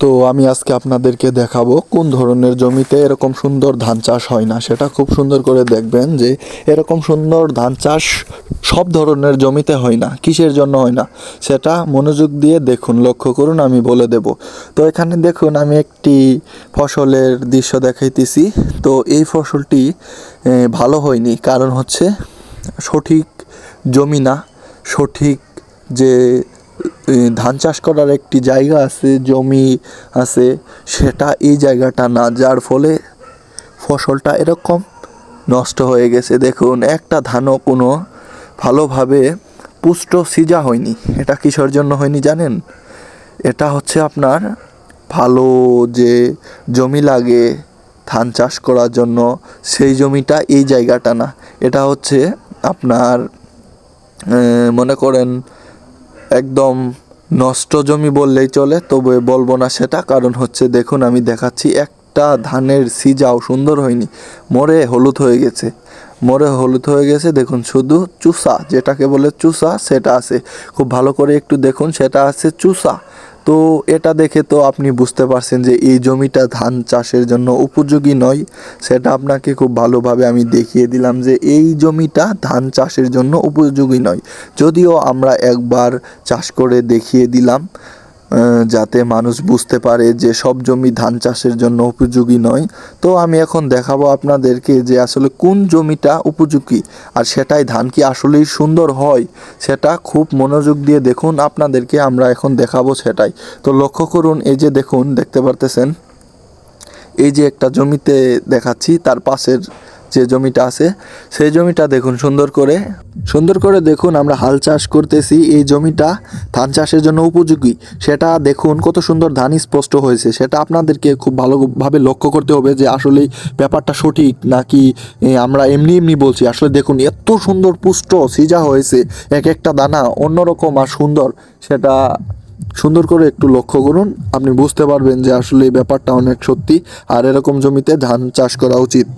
তো আমি আজকে আপনাদেরকে দেখাবো কোন ধরনের জমিতে এরকম সুন্দর ধান চাষ হয় না, সেটা খুব সুন্দর করে দেখবেন যে এরকম সুন্দর ধান চাষ সব ধরনের জমিতে হয় না। কিসের জন্য হয় না সেটা মনোযোগ দিয়ে দেখুন, লক্ষ্য করুন, আমি বলে দেব। তো এখানে দেখুন, আমি একটি ফসলের দৃশ্য দেখাইতেছি। তো এই ফসলটি ভালো হয়নি, কারণ হচ্ছে সঠিক জমি না, সঠিক যে ধান চাষ করার একটি জায়গা আছে, জমি আছে, সেটা এই জায়গাটা না, যার ফলে ফসলটা এরকম নষ্ট হয়ে গেছে। দেখুন, একটা ধানও কোনো ভালোভাবে পুষ্ট সিজা হয়নি। এটা কিসের জন্য হয়নি জানেন? এটা হচ্ছে আপনার ভালো যে জমি লাগে ধান চাষ করার জন্য, সেই জমিটা এই জায়গাটা না। এটা হচ্ছে আপনার মনে করেন একদম নষ্ট জমি বললেই চলে, তবে বলবো না সেটা। কারণ হচ্ছে দেখুন, আমি দেখাচ্ছি, একটা ধানের সিজাও সুন্দর হয়নি, মরে হলুদ হয়ে গেছে, মরে হলুদ হয়ে গেছে। দেখুন, শুধু চুষা, যেটাকে বলে চুষা, সেটা আছে। খুব ভালো করে একটু দেখুন, সেটা আছে চুষা। তো এটা দেখে তো আপনি বুঝতে পারছেন যে এই জমিটা ধান চাষের জন্য উপযোগী নয়। সেটা আপনাকে খুব ভালোভাবে আমি দেখিয়ে দিলাম যে এই জমিটা ধান চাষের জন্য উপযোগী নয়। যদিও আমরা একবার চাষ করে দেখিয়ে দিলাম, যাতে মানুষ বুঝতে পারে যে সব জমি ধান চাষের জন্য উপযোগী নয়। তো আমি এখন দেখাবো আপনাদেরকে যে আসলে কোন জমিটা উপযোগী, আর সেটাই ধান কি আসলেই সুন্দর হয়, সেটা খুব মনোযোগ দিয়ে দেখুন। আপনাদেরকে আমরা এখন দেখাবো সেটাই। তো লক্ষ্য করুন, এই যে দেখুন, দেখতে পারতেছেন, এই যে একটা জমিতে দেখাচ্ছি, তার পাশের যে জমিটা আছে সেই জমিটা দেখুন, সুন্দর করে দেখুন, আমরা হাল চাষ করতেছি। এই জমিটা ধান চাষের জন্য উপযোগী, সেটা দেখুন কত সুন্দর ধান স্পষ্ট হয়েছে। সেটা আপনাদেরকে খুব ভালোভাবে লক্ষ্য করতে হবে যে আসলে ব্যাপারটা সঠিক নাকি আমরা এমনি এমনি বলছি। আসলে দেখুন, এত সুন্দর পুষ্ট সিজা হয়েছে, এক একটা দানা অন্যরকম আর সুন্দর। সেটা সুন্দর করে একটু লক্ষ্য করুন, আপনি বুঝতে পারবেন যে আসলে এই ব্যাপারটা অনেক সত্যি, আর এরকম জমিতে ধান চাষ করা উচিত।